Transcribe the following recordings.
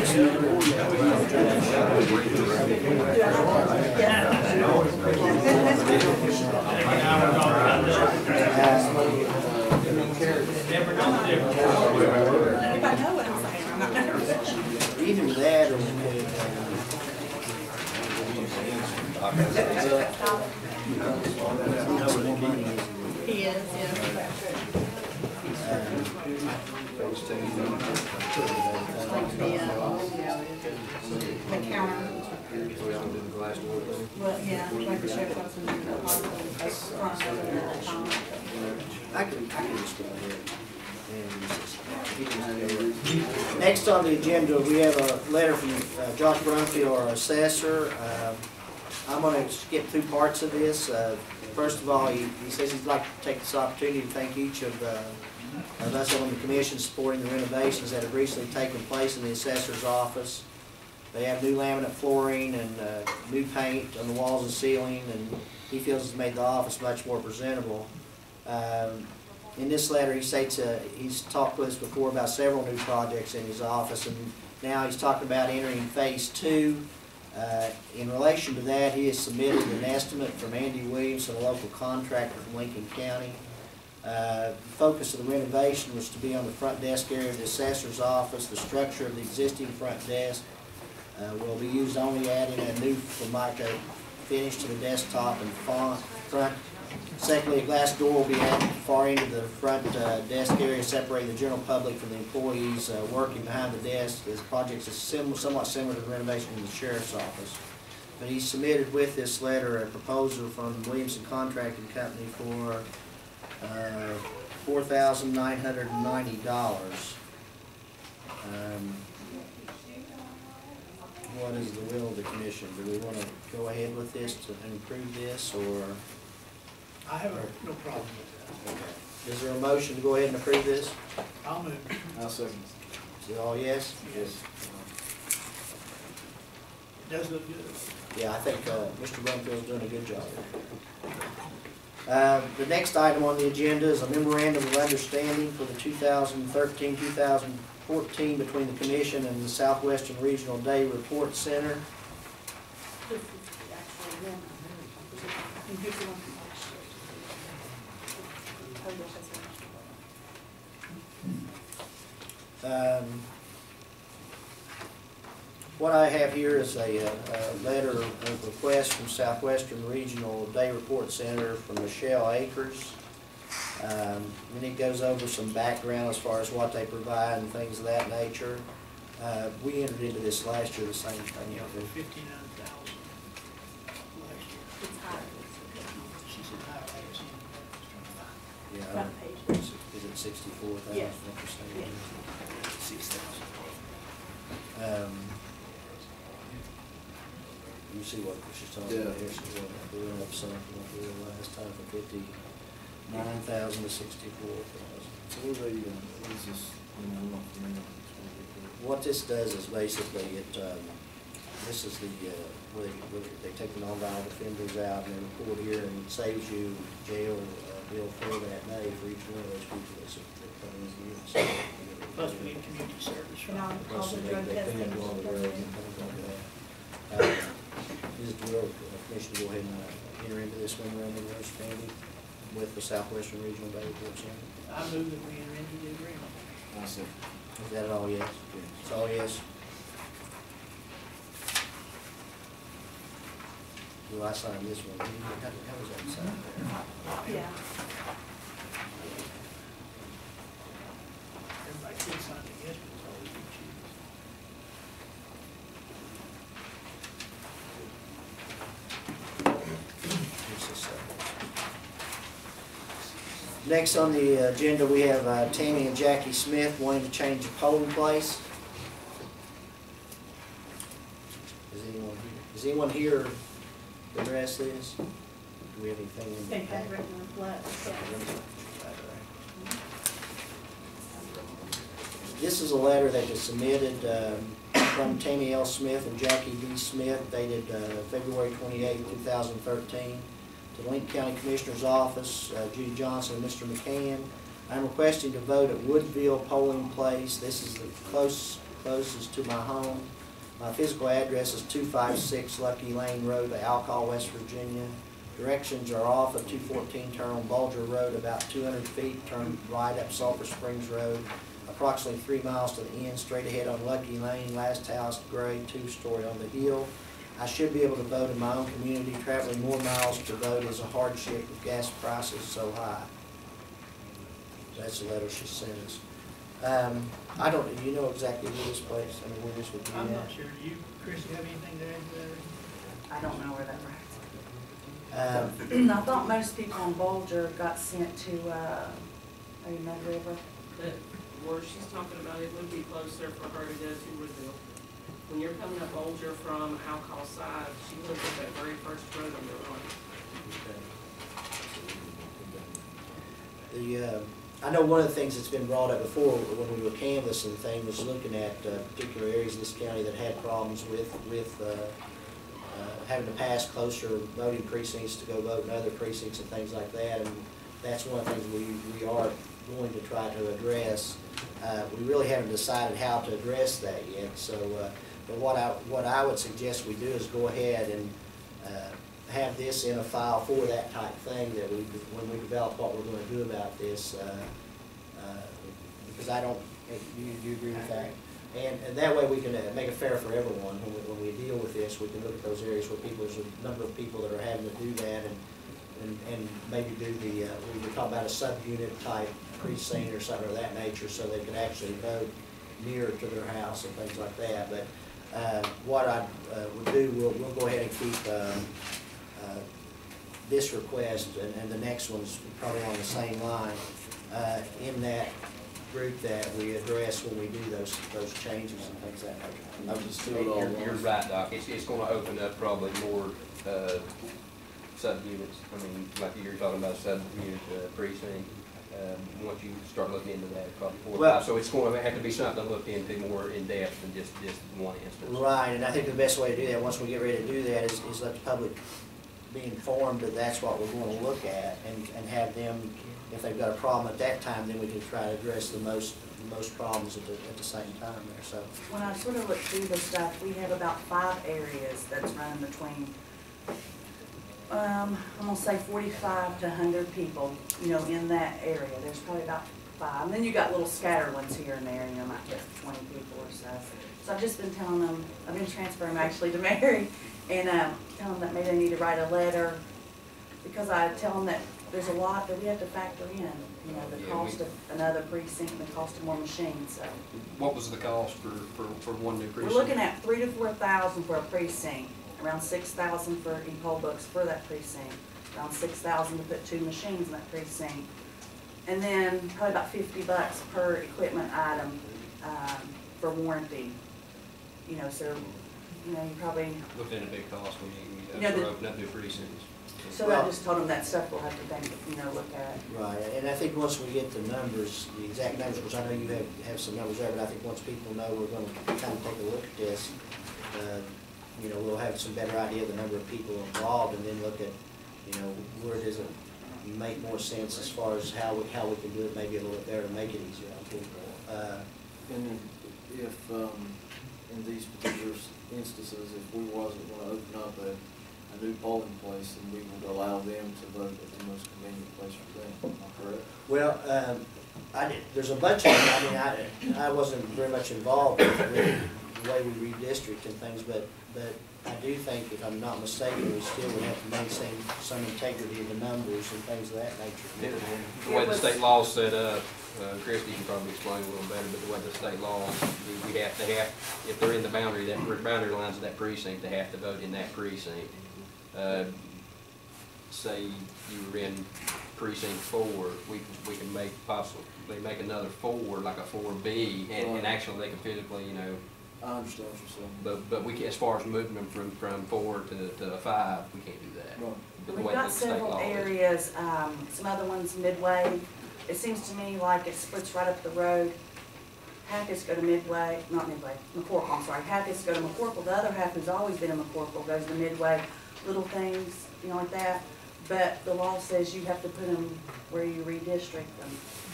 Either that or He is, yeah. The counter. Well, yeah, like the sheriff's office and the front of it at that time. I can just go ahead. Next on the agenda, we have a letter from Josh Brumfield, our assessor. I'm going to skip two parts of this. First of all, he says he'd like to take this opportunity to thank each of us on the commission supporting the renovations that have recently taken place in the assessor's office. They have new laminate flooring and new paint on the walls and ceiling, and he feels it's made the office much more presentable. In this letter, he states he's talked with us before about several new projects in his office, and now he's talking about entering phase 2. In relation to that, he has submitted an estimate from Andy Williamson, a local contractor from Lincoln County. The focus of the renovation was to be on the front desk area of the assessor's office. The structure of the existing front desk will be used only adding a new Formica finish to the desktop and front. Secondly, a glass door will be added far into the front desk area, separating the general public from the employees working behind the desk. This project is somewhat similar to the renovation in the sheriff's office. But he submitted with this letter a proposal from Williamson Contracting Company for $4,990. What is the will of the commission? Do we want to go ahead with this and approve this, or? I have no problem with that. Okay. Is there a motion to go ahead and approve this? I'll move. I'll second. Is it all yes? Yes. It does look good. Yeah, I think Mr. Brumfield's doing a good job. The next item on the agenda is a memorandum of understanding for the 2013-2014 between the Commission and the Southwestern Regional Day Report Center. This is the actual one. And here's the one from last year. Oh, yes, that's right. What I have here is a letter of request from Southwestern Regional Day Report Center from Michelle Akers. And it goes over some background as far as what they provide and things of that nature. We entered into this last year, the same thing. Yeah, for 59,000 last year. It's higher. She said higher. I haven't seen it. Yeah, Front page. is it 64,000? Yes. Yes. 6,000. You see what she's talking about here? She's going up some from what we were last time from 59,000 to 64,000. So what are they, what is this, What this does is basically this is the where they take the non-violent offenders out and they report here, and it saves you jail bill for that day for each one of those people that come in here. Plus we need community service, And right? all the drug testing. Is the commission to go ahead and enter into this memorandum of understanding with the Southwestern Regional Day Report Center? I move that we enter into the agreement. I'll second. Is that all yes? It's all yes? Do I sign this one? How was that signed there? Yeah. Everybody could sign it, yes, but it's always been cheap. Next on the agenda, we have Tammy and Jackie Smith wanting to change the polling place. Is anyone here to address this? Do we have anything? They had regular blood. This is a letter that was submitted from Tammy L. Smith and Jackie B. Smith, dated February 28, 2013, to the Lincoln County Commissioner's Office, Judy Johnson and Mr. McCann. I'm requesting to vote at Woodville Polling Place. This is the closest to my home. My physical address is 256 Lucky Lane Road, Alcoa, West Virginia. Directions are off of 214, turn on Bulger Road about 200 feet, turn right up Sulphur Springs Road, approximately 3 miles to the end, straight ahead on Lucky Lane, last house, gray, 2-story on the hill. I should be able to vote in my own community. Traveling more miles to vote is a hardship with gas prices so high. That's the letter she sent us. I don't, you know exactly where this place, I mean, where this would be I'm at? not sure. Do you, Chris, you have anything to add to that? I don't know where that runs. Um, I thought most people on Bulger got sent to, Mud River. But where she's talking about, it would be closer for her to go to Woodville. When you're coming up Bulger from Alcoa side, she lives at that very first road on the right. I know one of the things that's been brought up before when we were canvassing things was looking at particular areas of this county that had problems with having to pass closer voting precincts to go vote in other precincts and things like that. And that's one of the things we are going to try to address. We really haven't decided how to address that yet. So, but what I would suggest we do is go ahead and have this in a file for that type of thing, that when we develop what we're going to do about this, because I don't, do you agree with that? And that way we can make it fair for everyone. When we deal with this, we can look at those areas where there's a number of people that are having to do that, and maybe do we were talking about a subunit type precinct or something of that nature, so they can actually vote nearer to their house and things like that. But what I would do, we'll go ahead and keep this request, and the next one's probably on the same line, in that group that we address when we do those changes and things like that. I'll just do it all You're once. right, Doc. It's gonna open up probably more, sub-units. I mean, like you're talking about sub-unit precinct. Once you start looking into that, probably 4 or 5. Well- So it's gonna have to be something to look into more in depth than just one instance. Right, and I think the best way to do that, once we get ready to do that, is let the public be informed that that's what we're going to look at, and have them, if they've got a problem at that time, then we can try to address the most problems at the same time there, so. When I sort of look through the stuff, we have about 5 areas that's running between, I'm gonna say 45 to 100 people, you know, in that area. There's probably about 5. And then you got little scattered ones here and there, you know, might get 20 people or so. So I've just been telling them, I've been transferring them actually to Mary, and telling them that maybe they need to write a letter, because I tell them that there's a lot that we have to factor in, you know, the Yeah, cost of another precinct and the cost of more machines, so. What was the cost for one new precinct? We're looking at $3,000 to $4,000 for a precinct, around $6,000 for e-poll books for that precinct, around $6,000 to put 2 machines in that precinct, and then probably about $50 per equipment item for warranty. You know, so you know you probably. Within a big cost when you Yeah, start opening up new precincts. So I just told them that stuff we'll have to think, you know, look at. Right, and I think once we get the numbers, the exact numbers, which I know you have some numbers there, but I think once people know we're going to kind of take a look at this, you know, we'll have some better idea of the number of people involved, and then look at, you know, where does it make more sense as far as how we can do it maybe a little bit better to make it easier on people. And if, in these particular instances, if we wasn't going to open up a new polling place, then we would allow them to vote at the most convenient place for them, am I correct? Well, there's a bunch of them. I mean, I wasn't very much involved with the way we redistrict and things, but I do think, if I'm not mistaken, we still would have to maintain some integrity of the numbers and things of that nature. The way the state law is set up, Christie can probably explain a little better, but the way the state law, they have, if they're in the boundary lines of that precinct, they have to vote in that precinct. Say you were in precinct 4, we can make another 4, like a 4B, and actually they can physically, you know. I understand what you're saying. But we can, as far as moving them from 4 to 5, we can't do that. Right. But the We've way got the state several law is. areas, some other ones Midway. It seems to me like it splits right up the road. Half is go to Midway, not Midway, McCorkle, I'm sorry. Half is go to McCorkle. The other half who's always been in McCorkle goes to Midway. Little things, you know, like that. But the law says you have to put them where you redistrict them.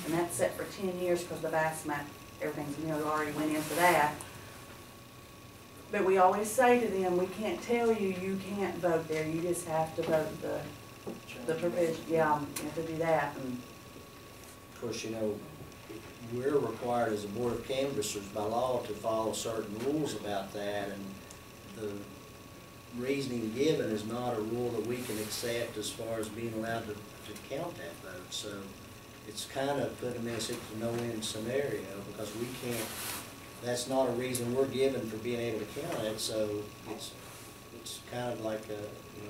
And that's set for 10 years because the vast map, everything's, you know, already went into that. But we always say to them, we can't tell you, you can't vote there, you just have to vote the provision, yeah, you have to do that, and, Of course, you know, we're required as a board of canvassers by law to follow certain rules about that, and the reasoning given is not a rule that we can accept as far as being allowed to count that vote. So it's kind of putting them in a no-win scenario, because we can't, that's not a reason we're given for being able to count it, so it's kind of like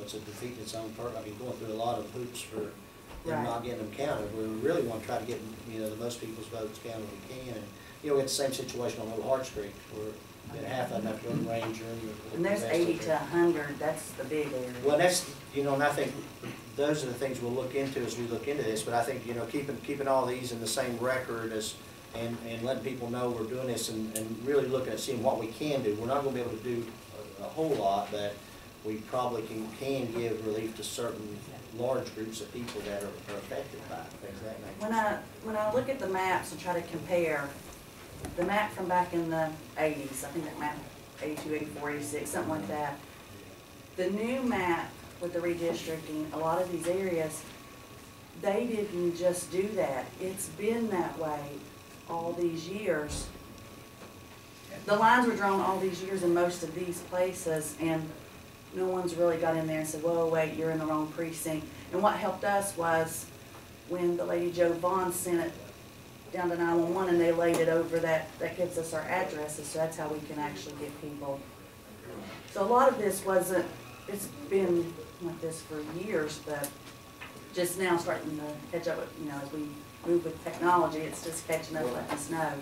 it's a defeat in its own purpose. I mean, going through a lot of hoops for them Right. not getting them counted. We really want to try to get, the most people's votes counted we can. And, we had the same situation on Old Hart Street, where half of them have to go to Ranger. and there's 80 to 100, that's the big area. Well, that's, and I think those are the things we'll look into as we look into this, but I think, keeping all these in the same record and letting people know we're doing this, and really looking at seeing what we can do. We're not gonna be able to do a whole lot, but we probably can give relief to certain large groups of people that are affected by things of that nature. When I look at the maps and try to compare, the map from back in the 80s, I think that map 82, 84, 86, something like that. The new map with the redistricting, a lot of these areas, they didn't just do that. It's been that way all these years. The lines were drawn all these years in most of these places, and no one's really got in there and said, whoa, wait, you're in the wrong precinct. And what helped us was when the lady Jo Vaughn sent it down to 911 and they laid it over that gives us our addresses, so that's how we can actually get people. So a lot of this wasn't, it's been like this for years, but just now starting to catch up with, as we move with technology, it's just catching up, letting us know,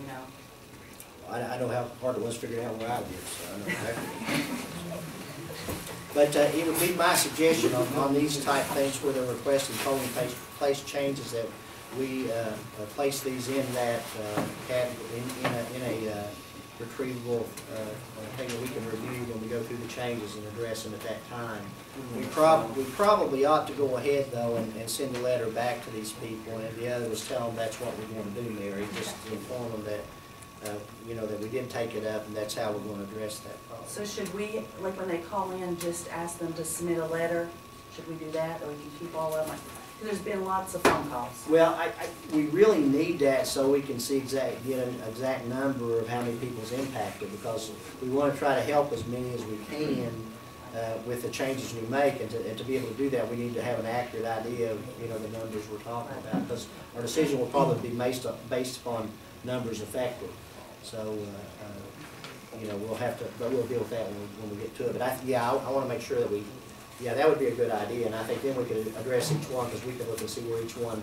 I know how hard it was figuring out where I live, so I know exactly. But it would be my suggestion on these type things where they're requesting polling place changes, that we place these in that in a retrievable thing that we can review when we go through the changes and address them at that time. We probably ought to go ahead though and send a letter back to these people, and the other was tell them that's what we're going to do, Mary, just to inform them that that we did take it up, and that's how we're going to address that problem. So should we, like when they call in, just ask them to submit a letter? Should we do that, or we can keep all of them? Because there's been lots of phone calls. Well, we really need that so we can see get an exact number of how many people's impacted, because we want to try to help as many as we can with the changes we make, and to be able to do that, we need to have an accurate idea of the numbers we're talking about, because our decision will probably be based upon numbers affected. So, we'll have to, but we'll deal with that when we get to it. But I want to make sure that that would be a good idea, and I think then we could address each one, because we can look and see where each one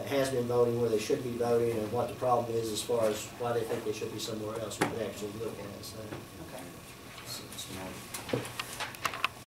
has been voting, where they should be voting, and what the problem is as far as why they think they should be somewhere else. We could actually look at it. So. Okay.